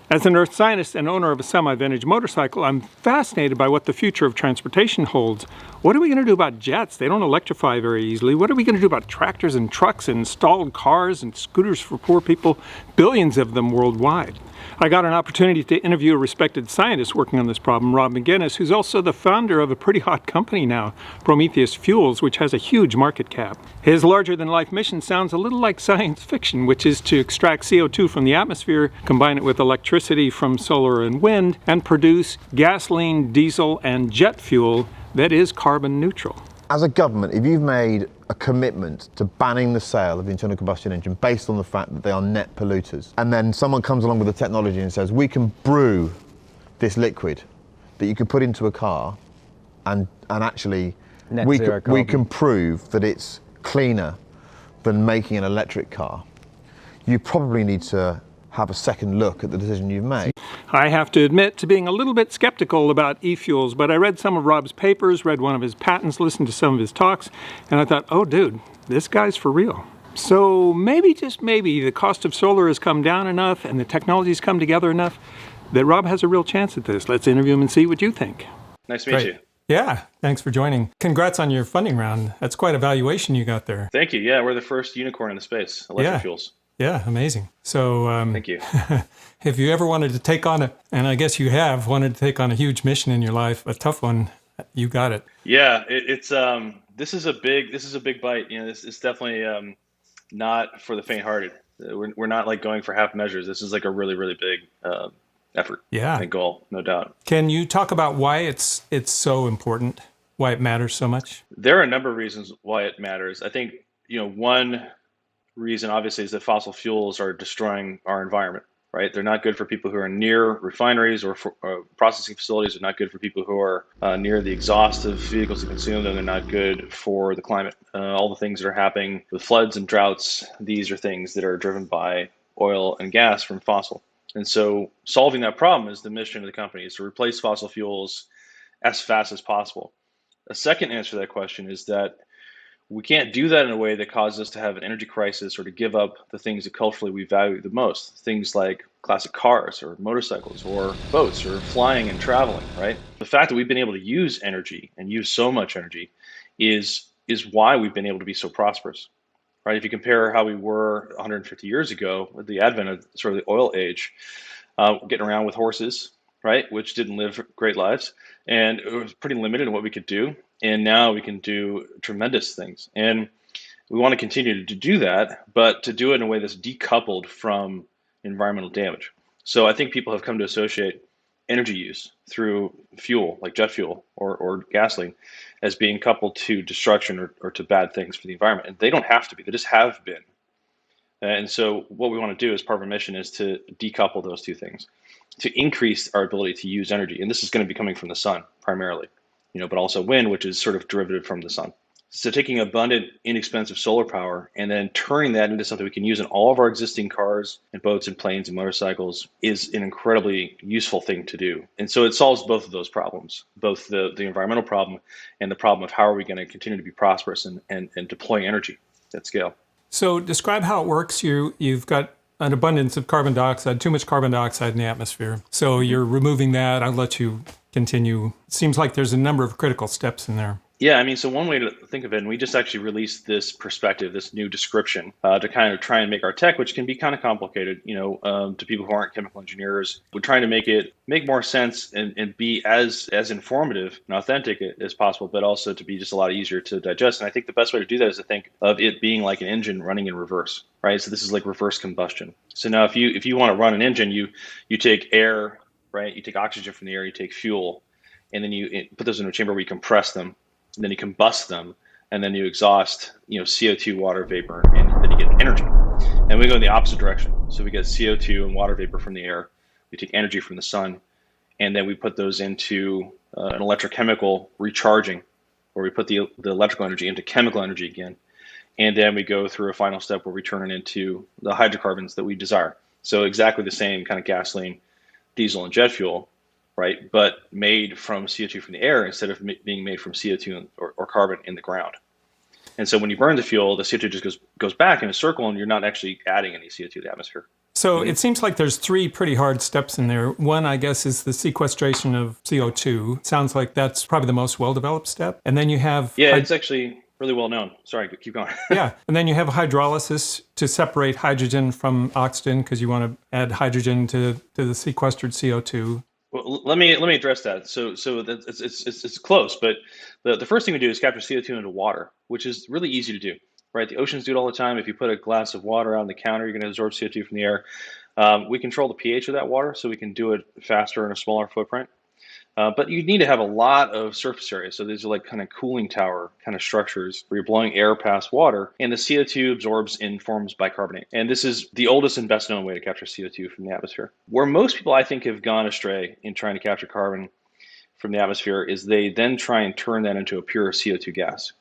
As an earth scientist and owner of a semi-vintage motorcycle, I'm fascinated by what the future of transportation holds. What are we going to do about jets? They don't electrify very easily. What are we going to do about tractors and trucks and installed cars and scooters for poor people? Billions of them worldwide. I got an opportunity to interview a respected scientist working on this problem, Rob McGinnis, who's also the founder of a pretty hot company now, Prometheus Fuels, which has a huge market cap. His larger-than-life mission sounds a little like science fiction, which is to extract CO2 from the atmosphere, combine it with electricity from solar and wind, and produce gasoline, diesel, and jet fuel that is carbon neutral. As a government, if you've made a commitment to banning the sale of the internal combustion engine based on the fact that they are net polluters, and then someone comes along with the technology and says, we can brew this liquid that you can put into a car and actually we can prove that it's cleaner than making an electric car, you probably need to have a second look at the decision you've made. I have to admit to being a little bit skeptical about eFuels, but I read some of Rob's papers, read one of his patents, listened to some of his talks, and I thought, oh dude, this guy's for real. So maybe, just maybe, the cost of solar has come down enough and the technology's come together enough that Rob has a real chance at this. Let's interview him and see what you think. Nice to meet you. Yeah, thanks for joining. Congrats on your funding round. That's quite a valuation you got there. Thank you. Yeah, we're the first unicorn in the space, electric fuels. Yeah, amazing. So, thank you. If you ever wanted to take on and I guess you have wanted to take on a huge mission in your life, a tough one, you got it. Yeah, this is a big bite. You know, this is definitely not for the faint-hearted. We're not like going for half measures. This is like a really, really big effort. Yeah, and goal, no doubt. Can you talk about why it's so important? Why it matters so much? There are a number of reasons why it matters. I think one reason obviously is that fossil fuels are destroying our environment, right? They're not good for people who are near refineries or processing facilities. They're not good for people who are near the exhaust of vehicles that consume them. They're not good for the climate. All the things that are happening with floods and droughts, these are things that are driven by oil and gas from fossil. And so solving that problem is the mission of the company, is to replace fossil fuels as fast as possible. A second answer to that question is that we can't do that in a way that causes us to have an energy crisis or to give up the things that culturally we value the most. Things like classic cars or motorcycles or boats or flying and traveling, right? The fact that we've been able to use energy and use so much energy is why we've been able to be so prosperous, right? If you compare how we were 150 years ago with the advent of sort of the oil age, getting around with horses, right, which didn't live great lives, and it was pretty limited in what we could do. And now we can do tremendous things. And we want to continue to do that, but to do it in a way that's decoupled from environmental damage. So I think people have come to associate energy use through fuel, like jet fuel or gasoline, as being coupled to destruction or to bad things for the environment. And they don't have to be, they just have been. And so what we want to do as part of our mission is to decouple those two things, to increase our ability to use energy. And this is going to be coming from the sun primarily, but also wind, which is sort of derivative from the sun. So taking abundant, inexpensive solar power and then turning that into something we can use in all of our existing cars and boats and planes and motorcycles is an incredibly useful thing to do. And so it solves both of those problems, both the environmental problem and the problem of how are we going to continue to be prosperous and deploy energy at scale. So describe how it works. You've got an abundance of carbon dioxide, too much carbon dioxide in the atmosphere. So you're removing that. I'll let you continue. It seems like there's a number of critical steps in there. Yeah, I mean, so one way to think of it, and we just actually released this perspective, this new description, to kind of try and make our tech, which can be kind of complicated, to people who aren't chemical engineers. We're trying to make more sense and be as informative and authentic as possible, but also to be just a lot easier to digest. And I think the best way to do that is to think of it being like an engine running in reverse, right? So this is like reverse combustion. So now if you want to run an engine, you take air, right? You take oxygen from the air, you take fuel, and then you put those in a chamber where you compress them. And then you combust them, and then you exhaust, CO2, water vapor, and then you get energy. And we go in the opposite direction. So we get CO2 and water vapor from the air. We take energy from the sun, and then we put those into an electrochemical recharging, where we put the electrical energy into chemical energy again. And then we go through a final step where we turn it into the hydrocarbons that we desire. So exactly the same kind of gasoline, diesel, and jet fuel, right? But made from CO2 from the air instead of being made from CO2 or carbon in the ground. And so when you burn the fuel, the CO2 just goes back in a circle, and you're not actually adding any CO2 to the atmosphere. So it seems like there's three pretty hard steps in there. One, I guess, is the sequestration of CO2. Sounds like that's probably the most well-developed step. And then you have... Yeah, it's actually really well known. Sorry, keep going. Yeah, and then you have hydrolysis to separate hydrogen from oxygen because you want to add hydrogen to the sequestered CO2. Well, let me address that. So it's close, but the first thing we do is capture CO2 into water, which is really easy to do, right? The oceans do it all the time. If you put a glass of water on the counter, you're going to absorb CO2 from the air. We control the pH of that water, so we can do it faster in a smaller footprint. But you need to have a lot of surface area. So these are like kind of cooling tower kind of structures where you're blowing air past water, and the CO2 absorbs and forms bicarbonate. And this is the oldest and best known way to capture CO2 from the atmosphere. Where most people, I think, have gone astray in trying to capture carbon from the atmosphere is they then try and turn that into a pure CO2 gas.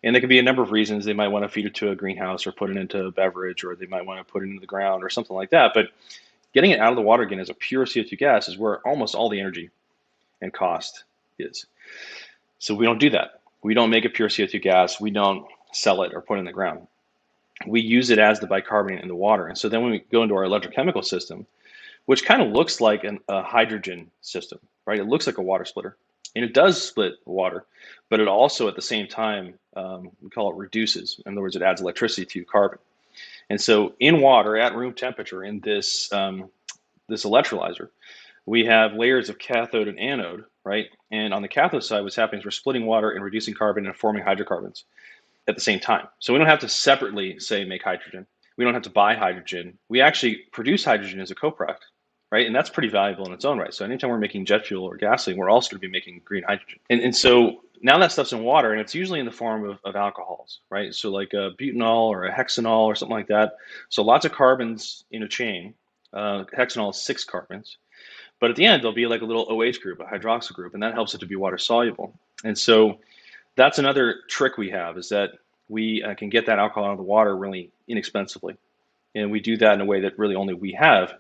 And there can be a number of reasons. They might want to feed it to a greenhouse or put it into a beverage, or they might want to put it into the ground or something like that. But getting it out of the water again as a pure CO2 gas is where almost all the energy and cost is. So we don't do that. We don't make a pure CO2 gas. We don't sell it or put it in the ground. We use it as the bicarbonate in the water. And so then when we go into our electrochemical system, which kind of looks like a hydrogen system, right? It looks like a water splitter. And it does split water, but it also at the same time, we call it reduces. In other words, it adds electricity to carbon. And so in water at room temperature in this electrolyzer, we have layers of cathode and anode, right? And on the cathode side, what's happening is we're splitting water and reducing carbon and forming hydrocarbons at the same time. So we don't have to separately, say, make hydrogen. We don't have to buy hydrogen. We actually produce hydrogen as a co-product, right? And that's pretty valuable in its own right. So anytime we're making jet fuel or gasoline, we're also going to be making green hydrogen. And so now that stuff's in water, and it's usually in the form of alcohols, right? So like a butanol or a hexanol or something like that. So lots of carbons in a chain. Hexanol is 6 carbons. But at the end, there'll be like a little OH group, a hydroxyl group, and that helps it to be water soluble. And so that's another trick we have, is that we can get that alcohol out of the water really inexpensively. And we do that in a way that really only we have.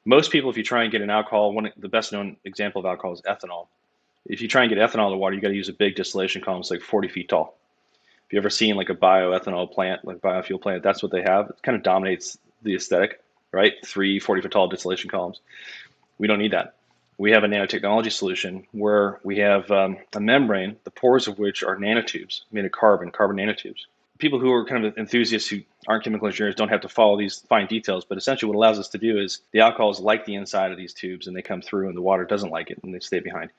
Most people, if you try and get an alcohol, the best known example of alcohol is ethanol. If you try and get ethanol out of the water, you got to use a big distillation column. It's like 40 feet tall. If you ever seen like a bioethanol plant, like biofuel plant, that's what they have. It kind of dominates the aesthetic, right? 3 40-foot tall distillation columns. We don't need that. We have a nanotechnology solution where we have a membrane, the pores of which are nanotubes made of carbon nanotubes. People who are kind of enthusiasts who aren't chemical engineers don't have to follow these fine details, but essentially what it allows us to do is the alcohols like the inside of these tubes and they come through and the water doesn't like it and they stay behind.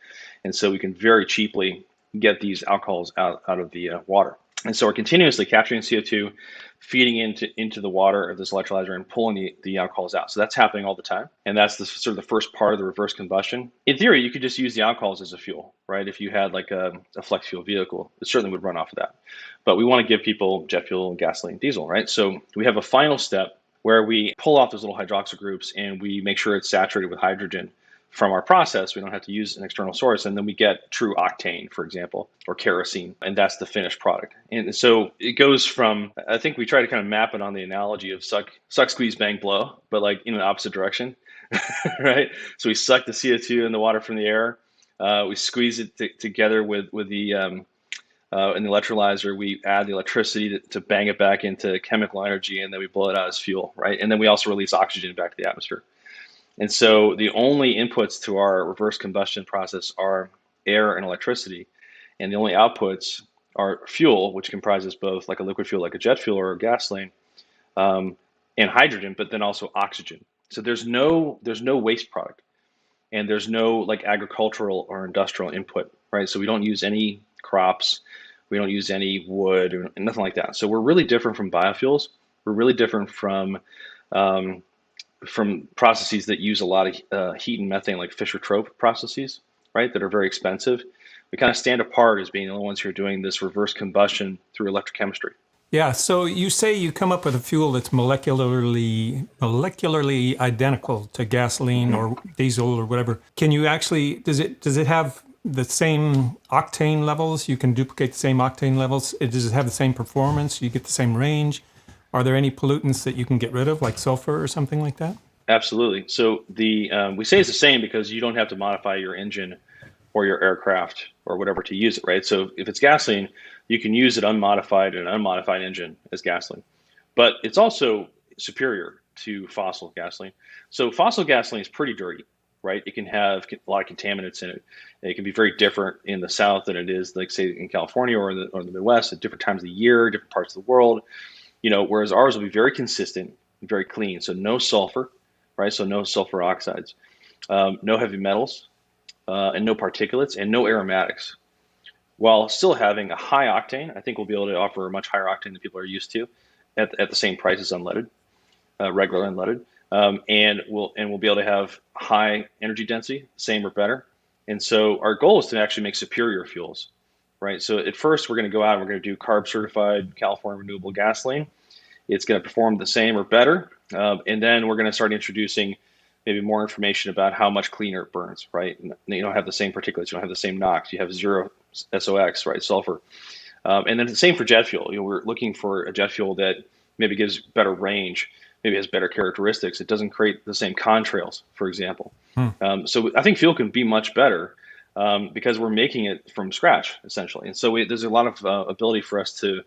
And so we can very cheaply get these alcohols out of the water. And so we're continuously capturing CO2, feeding into the water of this electrolyzer and pulling the alcohols out. So that's happening all the time. And that's sort of the first part of the reverse combustion. In theory, you could just use the alcohols as a fuel, right? If you had like a flex fuel vehicle, it certainly would run off of that. But we want to give people jet fuel, gasoline, diesel, right? So we have a final step where we pull off those little hydroxyl groups and we make sure it's saturated with hydrogen from our process. We don't have to use an external source. And then we get true octane, for example, or kerosene. And that's the finished product. And so it goes from, I think we try to kind of map it on the analogy of suck, squeeze, bang, blow, but like in the opposite direction, right? So we suck the CO2 and the water from the air. We squeeze it together with the in the electrolyzer. We add the electricity to bang it back into chemical energy, and then we blow it out as fuel, right? And then we also release oxygen back to the atmosphere. And so the only inputs to our reverse combustion process are air and electricity. And the only outputs are fuel, which comprises both like a liquid fuel, like a jet fuel or gasoline, and hydrogen, but then also oxygen. So there's no waste product, and there's no like agricultural or industrial input, right? So we don't use any crops, we don't use any wood or nothing like that. So we're really different from biofuels. We're really different from processes that use a lot of heat and methane, like Fischer-Tropsch processes, right, that are very expensive. We kind of stand apart as being the only ones who are doing this reverse combustion through electrochemistry. Yeah, so you say you come up with a fuel that's molecularly identical to gasoline or diesel or whatever. Can you actually, does it have the same octane levels? You can duplicate the same octane levels? Does it have the same performance? You get the same range? Are there any pollutants that you can get rid of, like sulfur or something like that? Absolutely. So we say it's the same because you don't have to modify your engine or your aircraft or whatever to use it, right? So if it's gasoline, you can use it unmodified in an unmodified engine as gasoline. But it's also superior to fossil gasoline. So fossil gasoline is pretty dirty, right? It can have a lot of contaminants in it. It can be very different in the South than it is, like say in California or in the Midwest at different times of the year, different parts of the world. Whereas ours will be very consistent, very clean. So no sulfur, right? So no sulfur oxides, no heavy metals, and no particulates, and no aromatics. While still having a high octane, I think we'll be able to offer a much higher octane than people are used to at the same price as unleaded, regular unleaded. And we'll be able to have high energy density, same or better. And so our goal is to actually make superior fuels, right? So at first we're going to go out and we're going to do CARB certified California renewable gasoline. It's going to perform the same or better. And then we're going to start introducing maybe more information about how much cleaner it burns, right? You don't have the same particulates, you don't have the same NOx, you have zero SOx, right? Sulfur. And then the same for jet fuel. We're looking for a jet fuel that maybe gives better range, maybe has better characteristics. It doesn't create the same contrails, for example. So I think fuel can be much better because we're making it from scratch, essentially. And so there's a lot of ability for us to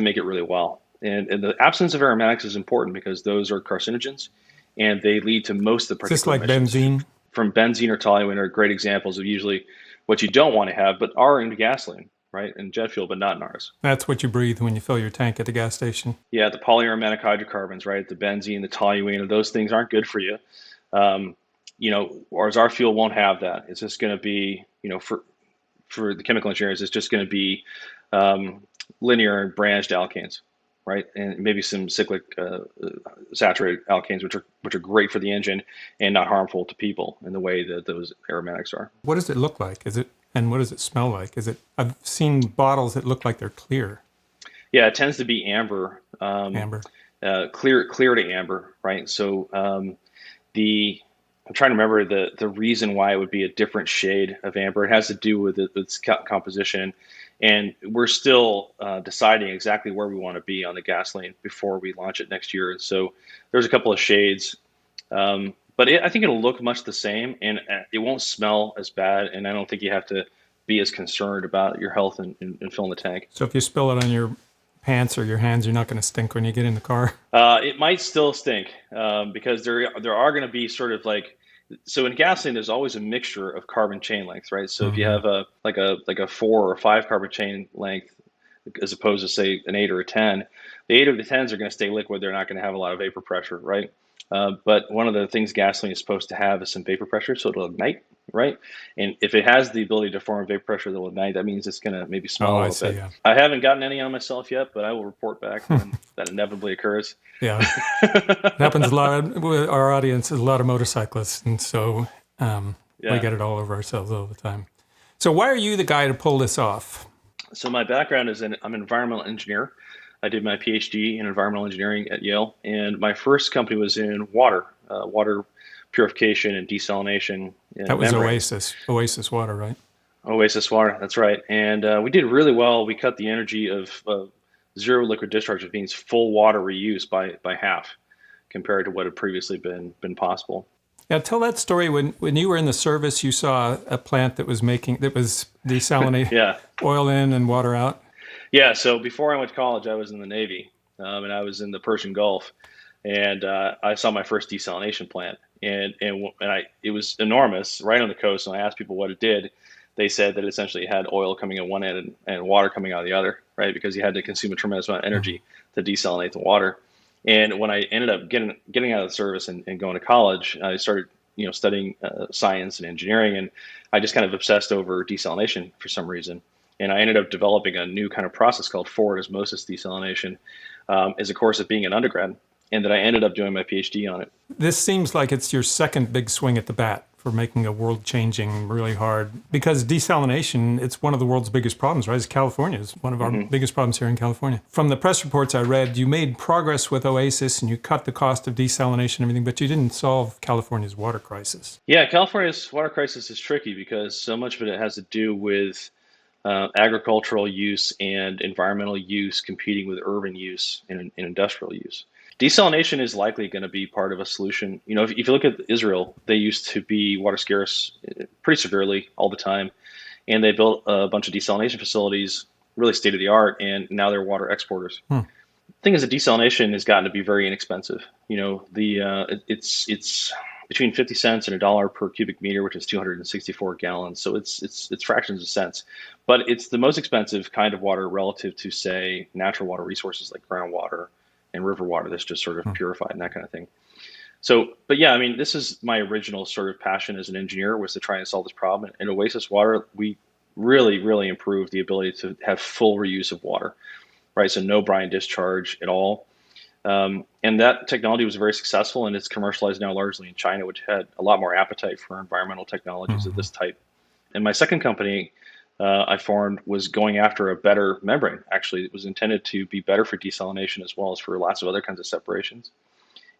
make it really well. And the absence of aromatics is important because those are carcinogens, and they lead to most of the particulate Is this like emissions. benzene? From benzene or toluene are great examples of usually what you don't want to have, but are in gasoline, right? In jet fuel, but not in ours. That's what you breathe when you fill your tank at the gas station. Yeah, the polyaromatic hydrocarbons, right? The benzene, the toluene, those things aren't good for you. Whereas our fuel won't have that. It's just going to be, for the chemical engineers, it's just going to be linear and branched alkanes, right? And maybe some cyclic saturated alkanes, which are great for the engine and not harmful to people in the way that those aromatics are. What does it look like? And what does it smell like? I've seen bottles that look like they're clear. Yeah, it tends to be amber. Amber. Clear to amber, right? So I'm trying to remember the reason why it would be a different shade of amber. It has to do with its composition. And we're still deciding exactly where we want to be on the gasoline before we launch it next year. So there's a couple of shades, but I think it'll look much the same, and it won't smell as bad. And I don't think you have to be as concerned about your health and filling the tank. So if you spill it on your pants or your hands, you're not going to stink when you get in the car? It might still stink because there are going to be sort of like. So in gasoline, there's always a mixture of carbon chain lengths, right? So if you have a 4 or 5 carbon chain length, as opposed to say an 8 or a 10, the 8 or the 10s are going to stay liquid. They're not going to have a lot of vapor pressure, right? But one of the things gasoline is supposed to have is some vapor pressure, so it'll ignite, right? And if it has the ability to form vapor pressure that will ignite, that means it's going to maybe smell a little bit. Yeah. I haven't gotten any on myself yet, but I will report back when that inevitably occurs. Yeah, it happens a lot with our audience. Is a lot of motorcyclists, and so we get it all over ourselves all the time. So why are you the guy to pull this off? So my background is I'm an environmental engineer. I did my PhD in environmental engineering at Yale, and my first company was in water purification and desalination. That was Oasis Water, right? Oasis Water, that's right. And we did really well. We cut the energy of zero liquid discharge, which means full water reuse by half compared to what had previously been possible. Yeah, tell that story. When you were in the service, you saw a plant that was desalinating oil in and water out. Yeah, so before I went to college, I was in the Navy, and I was in the Persian Gulf, and I saw my first desalination plant, and it was enormous, right on the coast. And I asked people what it did. They said that essentially it had oil coming in one end and water coming out the other, right? Because you had to consume a tremendous amount of energy to desalinate the water. And when I ended up getting out of the service and going to college, I started studying science and engineering, and I just kind of obsessed over desalination for some reason. And I ended up developing a new kind of process called forward osmosis desalination as a course of being an undergrad, and that I ended up doing my PhD on it. This seems like it's your second big swing at the bat for making a world-changing, really hard, because desalination, it's one of the world's biggest problems, right? It's California. It's one of our biggest problems here in California. From the press reports I read, you made progress with Oasis and you cut the cost of desalination and everything, but you didn't solve California's water crisis. Yeah, California's water crisis is tricky because so much of it has to do with agricultural use and environmental use competing with urban use and industrial use. Desalination is likely going to be part of a solution. If you look at Israel, they used to be water scarce pretty severely all the time, and they built a bunch of desalination facilities, really state of the art, and now they're water exporters. thing is that desalination has gotten to be very inexpensive. It's between 50 cents and $1 per cubic meter, which is 264 gallons. So it's fractions of cents, but it's the most expensive kind of water relative to, say, natural water resources like groundwater and river water that's just sort of purified and that kind of thing. So, but yeah, I mean, this is my original sort of passion as an engineer, was to try and solve this problem. In Oasis Water, we really improved the ability to have full reuse of water, right? So no brine discharge at all. And that technology was very successful, and it's commercialized now largely in China, which had a lot more appetite for environmental technologies of this type. And my second company I formed was going after a better membrane. Actually, it was intended to be better for desalination as well as for lots of other kinds of separations.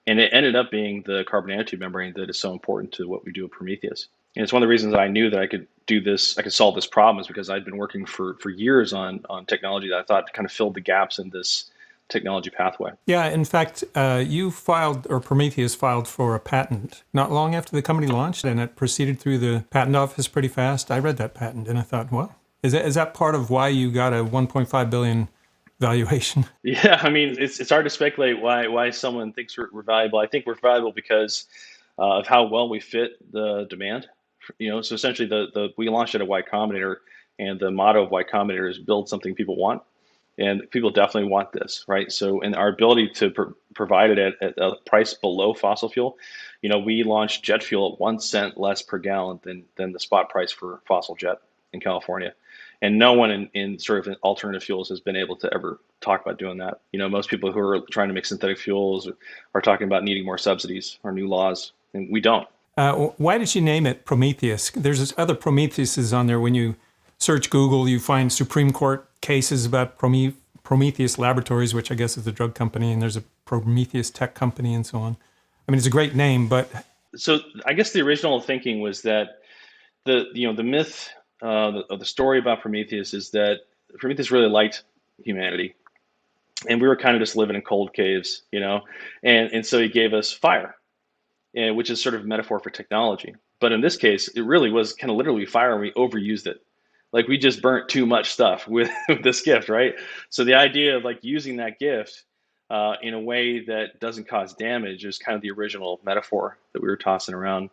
And it ended up being the carbon nanotube membrane that is so important to what we do at Prometheus. And it's one of the reasons that I knew that I could do this, I could solve this problem, is because I'd been working for years on technology that I thought kind of filled the gaps in this technology pathway. Yeah, in fact, you filed, or Prometheus filed for a patent not long after the company launched, and it proceeded through the patent office pretty fast. I read that patent and I thought, well, is that part of why you got a 1.5 billion valuation? Yeah, I mean, it's hard to speculate why someone thinks we're valuable. I think we're valuable because of how well we fit the demand. So essentially, we launched at a Y Combinator, and the motto of Y Combinator is build something people want, and people definitely want this, right? So, and our ability to provide it at a price below fossil fuel, we launched jet fuel at 1 cent less per gallon than the spot price for fossil jet in California. And no one in sort of alternative fuels has been able to ever talk about doing that. Most people who are trying to make synthetic fuels are talking about needing more subsidies or new laws, and we don't. Why did you name it Prometheus? There's this other Prometheuses on there. When you search Google, you find Supreme Court cases about Prometheus Laboratories, which I guess is the drug company, and there's a Prometheus tech company and so on. I mean, it's a great name, but... So I guess the original thinking was that the myth of the story about Prometheus is that Prometheus really liked humanity, and we were kind of just living in cold caves, and so he gave us fire, which is sort of a metaphor for technology. But in this case, it really was kind of literally fire, and we overused it. Like, we just burnt too much stuff with this gift, right? So the idea of like using that gift in a way that doesn't cause damage is kind of the original metaphor that we were tossing around.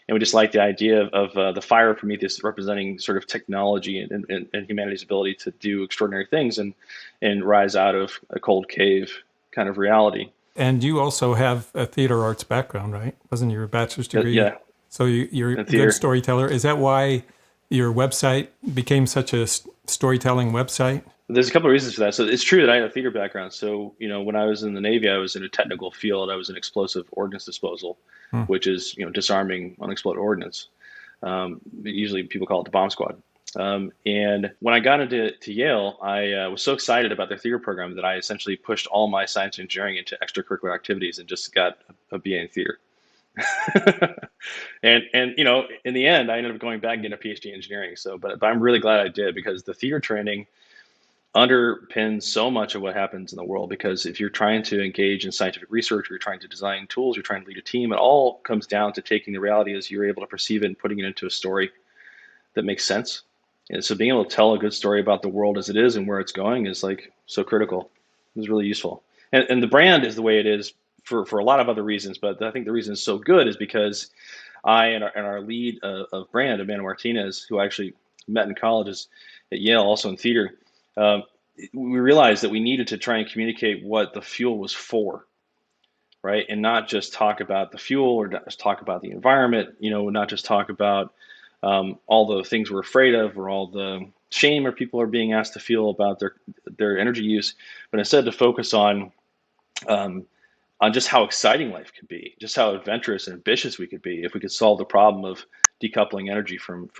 And we just like the idea of the fire of Prometheus representing sort of technology and humanity's ability to do extraordinary things and rise out of a cold cave kind of reality. And you also have a theater arts background, right? Wasn't your bachelor's degree? Yeah. So you're a good storyteller. Is that why your website became such a storytelling website? There's a couple of reasons for that. So it's true that I have a theater background. So, when I was in the Navy, I was in a technical field. I was in explosive ordnance disposal, which is, disarming unexploded ordnance. Usually people call it the bomb squad. And when I got into Yale, I was so excited about their theater program that I essentially pushed all my science and engineering into extracurricular activities and just got a BA in theater. and in the end, I ended up going back and getting a PhD in engineering. So, but I'm really glad I did, because the theater training underpins so much of what happens in the world. Because if you're trying to engage in scientific research, or you're trying to design tools, you're trying to lead a team, it all comes down to taking the reality as you're able to perceive it and putting it into a story that makes sense. And so being able to tell a good story about the world as it is and where it's going is like so critical. It was really useful. And the brand is the way it is for a lot of other reasons, but I think the reason it's so good is because I and our lead of brand, Amanda Martinez, who I actually met in college at Yale, also in theater, we realized that we needed to try and communicate what the fuel was for, right? And not just talk about the fuel, or not just talk about the environment, not just talk about all the things we're afraid of, or all the shame or people are being asked to feel about their energy use, but instead to focus on just how exciting life could be, just how adventurous and ambitious we could be if we could solve the problem of decoupling energy from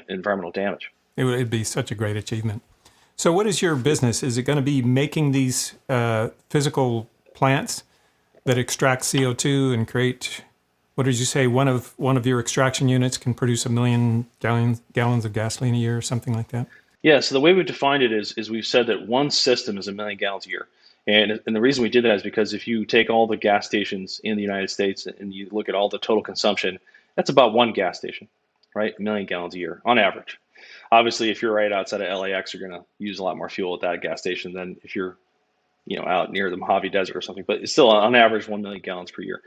environmental damage. It'd be such a great achievement. So what is your business? Is it going to be making these physical plants that extract CO2 and create, what did you say, one of your extraction units can produce 1 million gallons of gasoline a year or something like that? Yeah, so the way we've defined it is we've said that one system is 1 million gallons a year. And the reason we did that is because if you take all the gas stations in the United States and you look at all the total consumption, that's about one gas station, right? 1 million gallons a year on average. Obviously, if you're right outside of LAX, you're going to use a lot more fuel at that gas station than if you're out near the Mojave Desert or something, but it's still on average 1 million gallons per year.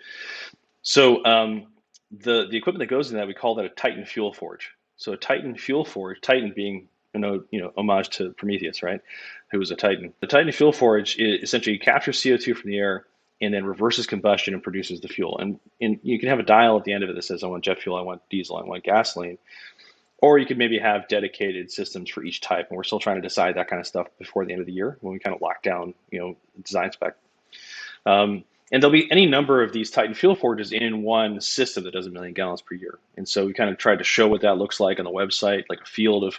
So the equipment that goes in that, we call that a Titan fuel forge. So a Titan fuel forge, Titan being homage to Prometheus, right? Who was a Titan. The Titan fuel forge essentially captures CO2 from the air and then reverses combustion and produces the fuel. And you can have a dial at the end of it that says, I want jet fuel, I want diesel, I want gasoline. Or you could maybe have dedicated systems for each type. And we're still trying to decide that kind of stuff before the end of the year when we kind of lock down, design spec. And there'll be any number of these Titan fuel forges in one system that does 1 million gallons per year. And so we kind of tried to show what that looks like on the website, like a field of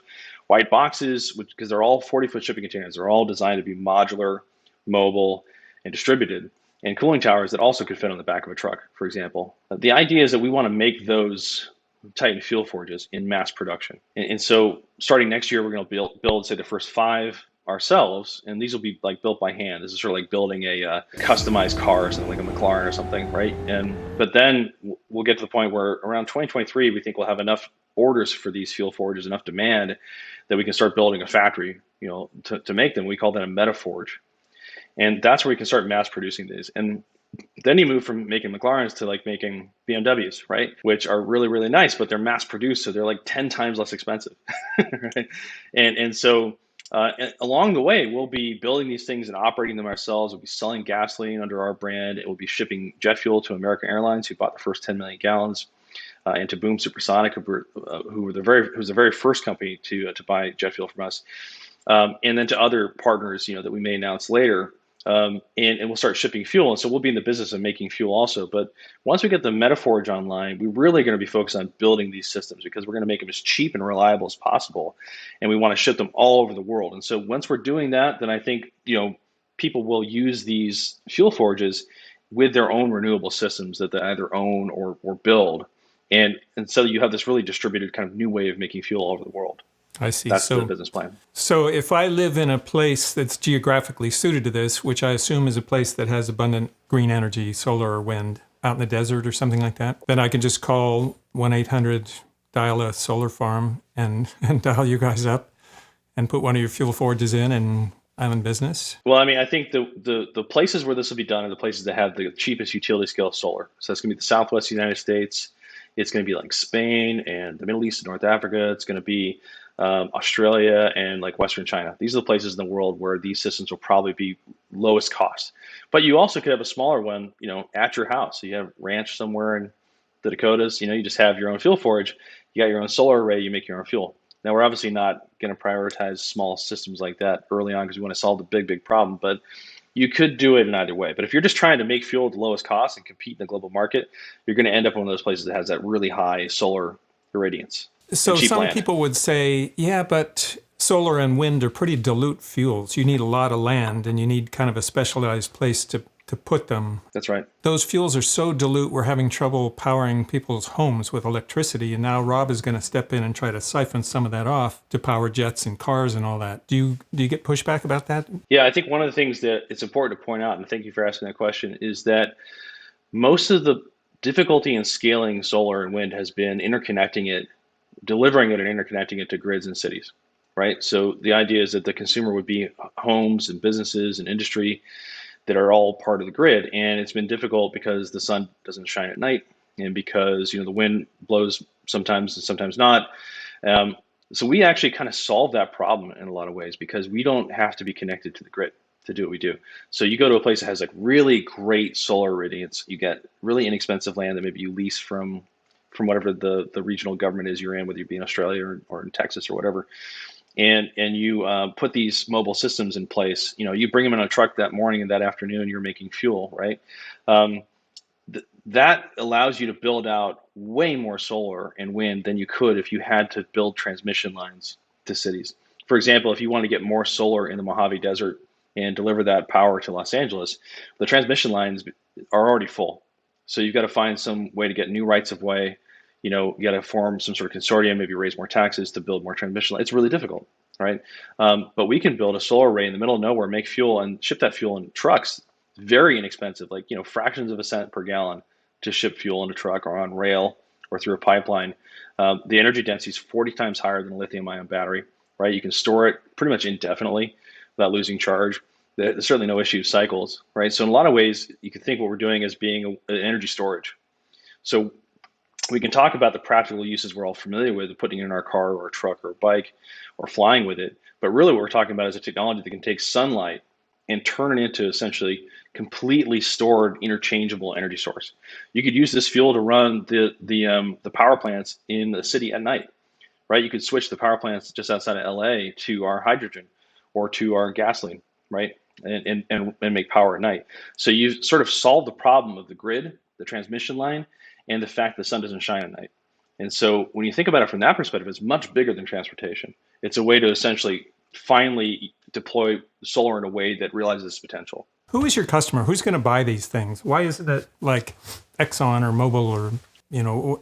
white boxes, because they're all 40-foot shipping containers. They're all designed to be modular, mobile, and distributed, and cooling towers that also could fit on the back of a truck, for example. The idea is that we want to make those Titan fuel forges in mass production. And so starting next year, we're going to build, say, the first 5 ourselves, and these will be like built by hand. This is sort of like building a customized car or something, like a McLaren or something, right? But then we'll get to the point where around 2023, we think we'll have enough orders for these fuel forges, enough demand that we can start building a factory, to make them. We call that a metaforge, and that's where we can start mass producing these. And then you move from making McLarens to like making BMWs, right? Which are really, really nice, but they're mass produced, so they're like 10 times less expensive, right? And so along the way, we'll be building these things and operating them ourselves. We'll be selling gasoline under our brand. It will be shipping jet fuel to American Airlines, who bought the first 10 million gallons, and to Boom Supersonic, who was the very first company to buy jet fuel from us, and then to other partners, that we may announce later. And we'll start shipping fuel. And so we'll be in the business of making fuel also. But once we get the Metaforge online, we're really going to be focused on building these systems, because we're going to make them as cheap and reliable as possible. And we want to ship them all over the world. And so once we're doing that, then I think, people will use these fuel forges with their own renewable systems that they either own or build. And so you have this really distributed kind of new way of making fuel all over the world. I see. That's the business plan. So if I live in a place that's geographically suited to this, which I assume is a place that has abundant green energy, solar or wind, out in the desert or something like that, then I can just call 1-800, dial a solar farm, and dial you guys up and put one of your fuel forges in, and I'm in business? Well, I mean, I think the places where this will be done are the places that have the cheapest utility scale solar. So that's going to be the Southwest United States. It's going to be like Spain and the Middle East and North Africa. It's going to be Australia and like Western China. These are the places in the world where these systems will probably be lowest cost. But you also could have a smaller one, at your house. So you have a ranch somewhere in the Dakotas, you just have your own fuel forge. You got your own solar array, you make your own fuel. Now, we're obviously not going to prioritize small systems like that early on, because we want to solve the big problem. But you could do it in either way. But if you're just trying to make fuel at the lowest cost and compete in the global market, you're going to end up in one of those places that has that really high solar irradiance. So some people would say, yeah, but solar and wind are pretty dilute fuels. You need a lot of land, and you need kind of a specialized place to put them. That's right. Those fuels are so dilute, we're having trouble powering people's homes with electricity. And now Rob is going to step in and try to siphon some of that off to power jets and cars and all that. Do you get pushback about that? Yeah, I think one of the things that it's important to point out, and thank you for asking that question, is that most of the difficulty in scaling solar and wind has been delivering it and interconnecting it to grids and cities, right? So the idea is that the consumer would be homes and businesses and industry that are all part of the grid. And it's been difficult because the sun doesn't shine at night, and because, the wind blows sometimes and sometimes not. So we actually kind of solve that problem in a lot of ways, because we don't have to be connected to the grid to do what we do. So you go to a place that has like really great solar irradiance, you get really inexpensive land that maybe you lease from whatever the regional government is you're in, whether you be in Australia or in Texas or whatever. And you put these mobile systems in place. You bring them in a truck that morning, and that afternoon you're making fuel, right? That allows you to build out way more solar and wind than you could if you had to build transmission lines to cities. For example, if you want to get more solar in the Mojave Desert and deliver that power to Los Angeles, the transmission lines are already full. So you've got to find some way to get new rights of way. You got to form some sort of consortium, maybe raise more taxes to build more transmission lines. It's really difficult, right? But we can build a solar array in the middle of nowhere, make fuel, and ship that fuel in trucks. Very inexpensive, like fractions of a cent per gallon to ship fuel in a truck or on rail or through a pipeline. The energy density is 40 times higher than a lithium-ion battery, right? You can store it pretty much indefinitely without losing charge. There's certainly no issue with cycles, right? So in a lot of ways, you can think what we're doing as being an energy storage. So we can talk about the practical uses we're all familiar with, putting it in our car or a truck or a bike or flying with it. But really what we're talking about is a technology that can take sunlight and turn it into essentially completely stored interchangeable energy source. You could use this fuel to run the power plants in the city at night, right? You could switch the power plants just outside of LA to our hydrogen or to our gasoline, right? And make power at night. So you sort of solve the problem of the grid, the transmission line, and the fact the sun doesn't shine at night. And so when you think about it from that perspective, it's much bigger than transportation. It's a way to essentially finally deploy solar in a way that realizes its potential. Who is your customer? Who's going to buy these things? Why isn't it like Exxon or Mobil or,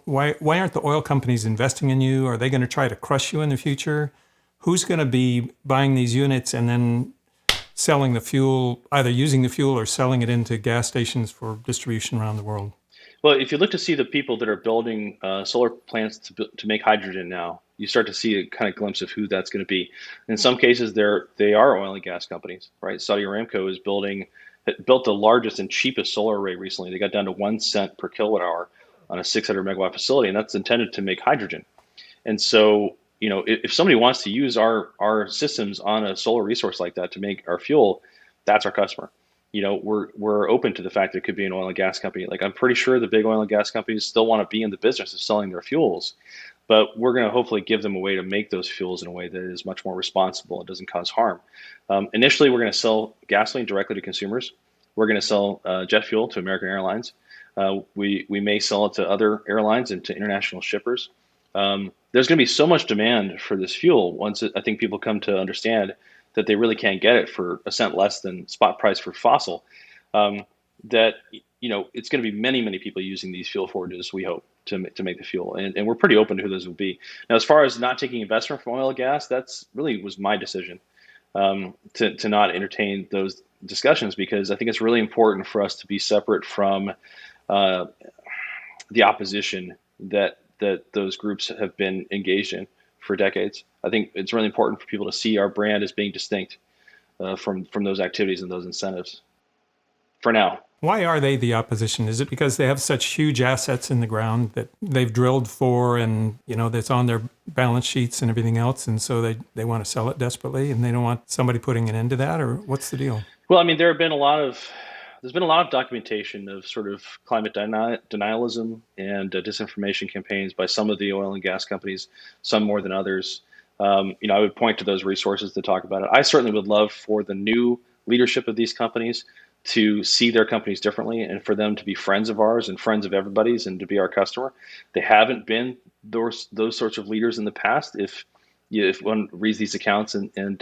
why aren't the oil companies investing in you? Are they going to try to crush you in the future? Who's going to be buying these units and then selling the fuel, either using the fuel or selling it into gas stations for distribution around the world? Well, if you look to see the people that are building solar plants to make hydrogen now, you start to see a kind of glimpse of who that's going to be. In some cases, they are oil and gas companies, right? Saudi Aramco is built the largest and cheapest solar array recently. They got down to 1 cent per kilowatt hour on a 600 megawatt facility, and that's intended to make hydrogen. And so, if somebody wants to use our systems on a solar resource like that to make our fuel, that's our customer. We're open to the fact that it could be an oil and gas company. Like, I'm pretty sure the big oil and gas companies still want to be in the business of selling their fuels, but we're going to hopefully give them a way to make those fuels in a way that is much more responsible and doesn't cause harm. Initially, we're going to sell gasoline directly to consumers. We're going to sell jet fuel to American Airlines. We may sell it to other airlines and to international shippers. There's going to be so much demand for this fuel once I think people come to understand that they really can't get it for a cent less than spot price for fossil, that it's going to be many, many people using these fuel forwards, we hope, to make the fuel. And we're pretty open to who those will be. Now, as far as not taking investment from oil and gas, that's really was my decision to not entertain those discussions, because I think it's really important for us to be separate from the opposition that those groups have been engaged in for decades. I think it's really important for people to see our brand as being distinct from those activities and those incentives. For now. Why are they the opposition? Is it because they have such huge assets in the ground that they've drilled for and, that's on their balance sheets and everything else, and so they want to sell it desperately and they don't want somebody putting an end to that, or what's the deal? Well, I mean, there's been a lot of documentation of sort of climate denialism and disinformation campaigns by some of the oil and gas companies, some more than others. I would point to those resources to talk about it. I certainly would love for the new leadership of these companies to see their companies differently and for them to be friends of ours and friends of everybody's and to be our customer. They haven't been those sorts of leaders in the past. If one reads these accounts and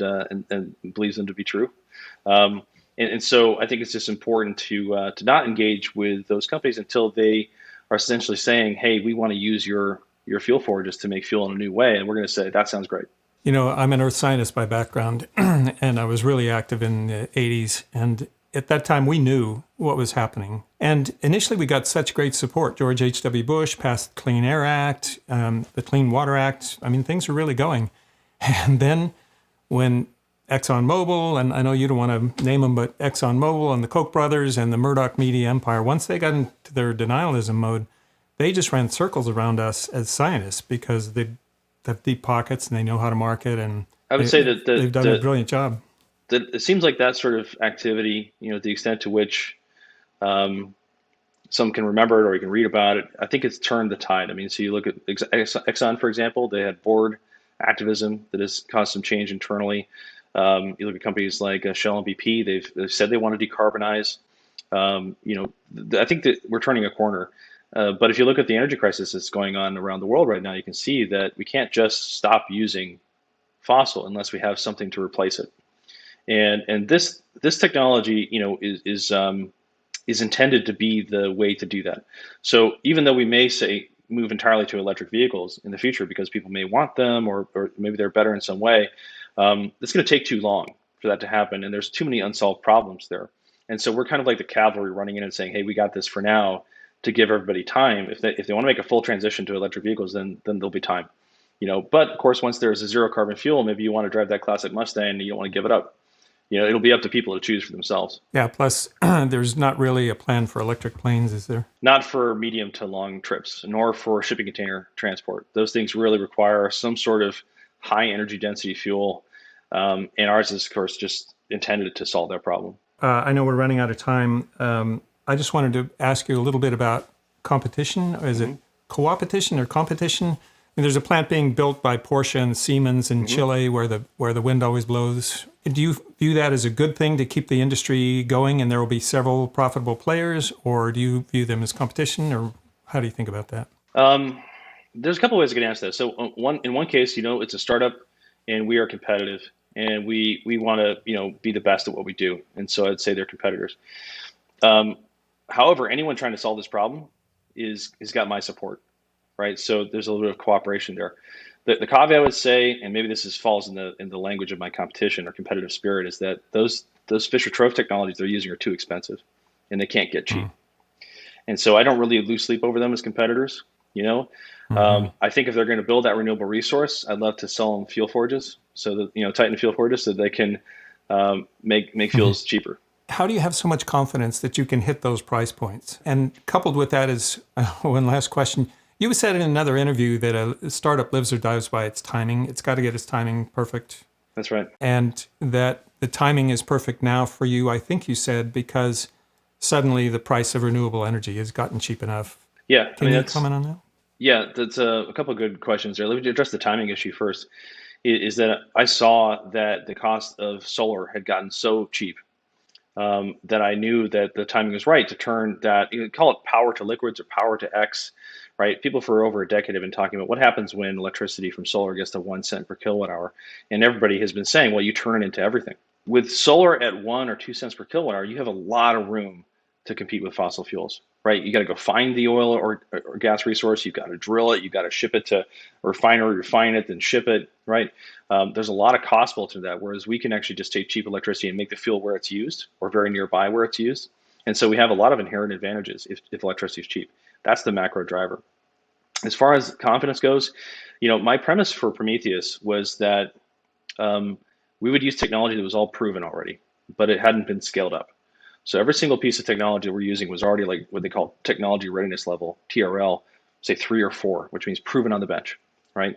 believes them to be true. And so I think it's just important to not engage with those companies until they are essentially saying, hey, we want to use your fuel forages to make fuel in a new way. And we're going to say, that sounds great. I'm an earth scientist by background, and I was really active in the 80s. And at that time, we knew what was happening. And initially, we got such great support. George H.W. Bush passed the Clean Air Act, the Clean Water Act. I mean, things were really going. And then when ExxonMobil, and I know you don't want to name them, but ExxonMobil and the Koch brothers and the Murdoch media empire, once they got into their denialism mode, they just ran circles around us as scientists because they have deep pockets and they know how to market. And I would say that they've done a brilliant job. It seems like that sort of activity, the extent to which some can remember it or you can read about it, I think it's turned the tide. I mean, so you look at Exxon, for example, they had board activism that has caused some change internally. You look at companies like Shell and BP, they've said they want to decarbonize. I think that we're turning a corner. But if you look at the energy crisis that's going on around the world right now, you can see that we can't just stop using fossil unless we have something to replace it. And this technology, is intended to be the way to do that. So even though we may say move entirely to electric vehicles in the future because people may want them or maybe they're better in some way, it's going to take too long for that to happen. And there's too many unsolved problems there. And so we're kind of like the cavalry running in and saying, hey, we got this for now to give everybody time. If they want to make a full transition to electric vehicles, then there'll be time. But of course, once there's a zero carbon fuel, maybe you want to drive that classic Mustang and you don't want to give it up. it'll be up to people to choose for themselves. Yeah, plus there's not really a plan for electric planes, is there? Not for medium to long trips, nor for shipping container transport. Those things really require some sort of high energy density fuel. And ours is, of course, just intended to solve that problem. I know we're running out of time. I just wanted to ask you a little bit about competition. Is it co-opetition or competition? I mean, there's a plant being built by Porsche and Siemens in Chile where the wind always blows. Do you view that as a good thing to keep the industry going and there will be several profitable players, or do you view them as competition, or how do you think about that? There's a couple ways I can answer that. So in one case, it's a startup and we are competitive and we want to, be the best at what we do. And so I'd say they're competitors. However, anyone trying to solve this problem is got my support, right? So there's a little bit of cooperation there. The caveat I would say, and maybe this falls in the language of my competition or competitive spirit, is that those Fisher-Tropsch technologies they're using are too expensive, and they can't get cheap. And so I don't really lose sleep over them as competitors. I think if they're going to build that renewable resource, I'd love to sell them fuel forges, so that Titan fuel forges, so they can make fuels cheaper. How do you have so much confidence that you can hit those price points? And coupled with that is one last question. You said in another interview that a startup lives or dies by its timing. It's got to get its timing perfect. That's right. And that the timing is perfect now for you, I think you said, because suddenly the price of renewable energy has gotten cheap enough. Yeah. Can you comment on that? Yeah, that's a couple of good questions there. Let me address the timing issue first. Is that I saw that the cost of solar had gotten so cheap that I knew that the timing was right to turn that, call it power to liquids or power to X, right? People for over a decade have been talking about what happens when electricity from solar gets to 1 cent per kilowatt hour. And everybody has been saying, well, you turn it into everything. With solar at 1 or 2 cents per kilowatt hour, you have a lot of room to compete with fossil fuels, right? You got to go find the oil or gas resource. You've got to drill it. You've got to ship it to a refinery, refine it, then ship it, right? There's a lot of cost built into that, whereas we can actually just take cheap electricity and make the fuel where it's used or very nearby where it's used. And so we have a lot of inherent advantages if electricity is cheap. That's the macro driver. As far as confidence goes, my premise for Prometheus was that we would use technology that was all proven already, but it hadn't been scaled up. So every single piece of technology we're using was already like what they call technology readiness level, TRL, say 3 or 4, which means proven on the bench, right?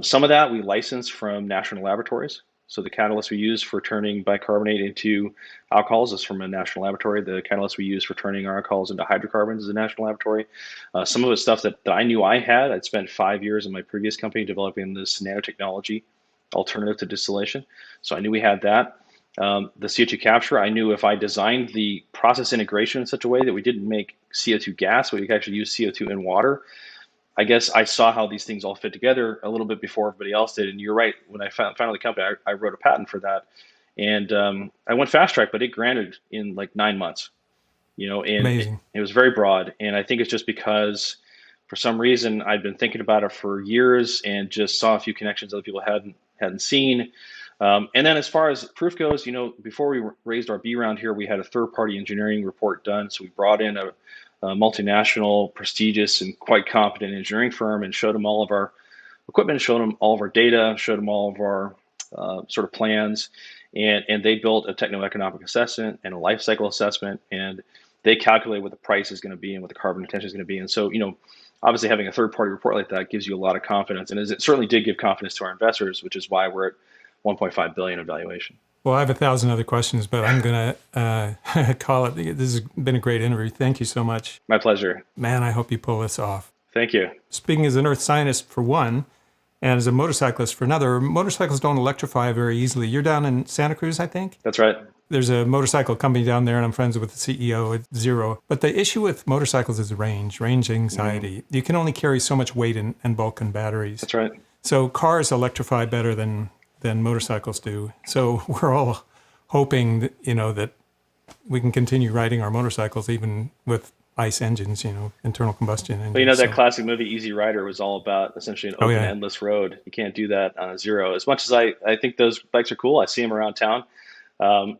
Some of that we licensed from national laboratories. So the catalyst we use for turning bicarbonate into alcohols is from a national laboratory. The catalyst we use for turning our alcohols into hydrocarbons is a national laboratory. Some of the stuff that I knew I had, I'd spent 5 years in my previous company developing this nanotechnology alternative to distillation. So I knew we had that. The CO2 capture, I knew if I designed the process integration in such a way that we didn't make CO2 gas, but we could actually use CO2 in water. I guess I saw how these things all fit together a little bit before everybody else did. And you're right, when I founded the company, I wrote a patent for that. And I went fast track, but it granted in like 9 months, and Amazing. It was very broad. And I think it's just because for some reason I'd been thinking about it for years and just saw a few connections other people hadn't seen. And then as far as proof goes, before we raised our B round here, we had a third-party engineering report done. So we brought in a multinational, prestigious, and quite competent engineering firm and showed them all of our equipment, showed them all of our data, showed them all of our sort of plans. And they built a techno-economic assessment and a life cycle assessment. And they calculate what the price is going to be and what the carbon intention is going to be. And so, obviously having a third-party report like that gives you a lot of confidence. And it certainly did give confidence to our investors, which is why we're at 1.5 billion in valuation. Well, I have 1,000 other questions, but I'm going to call it. This has been a great interview. Thank you so much. My pleasure. Man, I hope you pull this off. Thank you. Speaking as an earth scientist for one, and as a motorcyclist for another, motorcycles don't electrify very easily. You're down in Santa Cruz, I think? That's right. There's a motorcycle company down there, and I'm friends with the CEO at Zero. But the issue with motorcycles is range anxiety. You can only carry so much weight and bulk and batteries. That's right. So cars electrify better than motorcycles do. So we're all hoping that, that we can continue riding our motorcycles even with ICE engines, internal combustion engines. Well, that classic movie Easy Rider was all about essentially an open, endless road. You can't do that on a Zero. As much as I think those bikes are cool, I see them around town.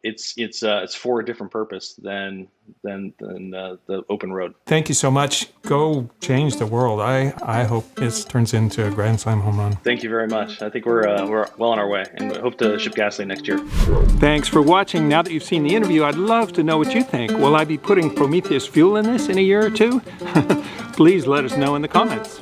it's for a different purpose than the open road. Thank you so much. Go change the world. I hope this turns into a Grand Slam home run. Thank you very much. I think we're well on our way, and we hope to ship gasoline next year. Thanks for watching. Now that you've seen the interview, I'd love to know what you think. Will I be putting Prometheus fuel in this in a year or two? Please let us know in the comments.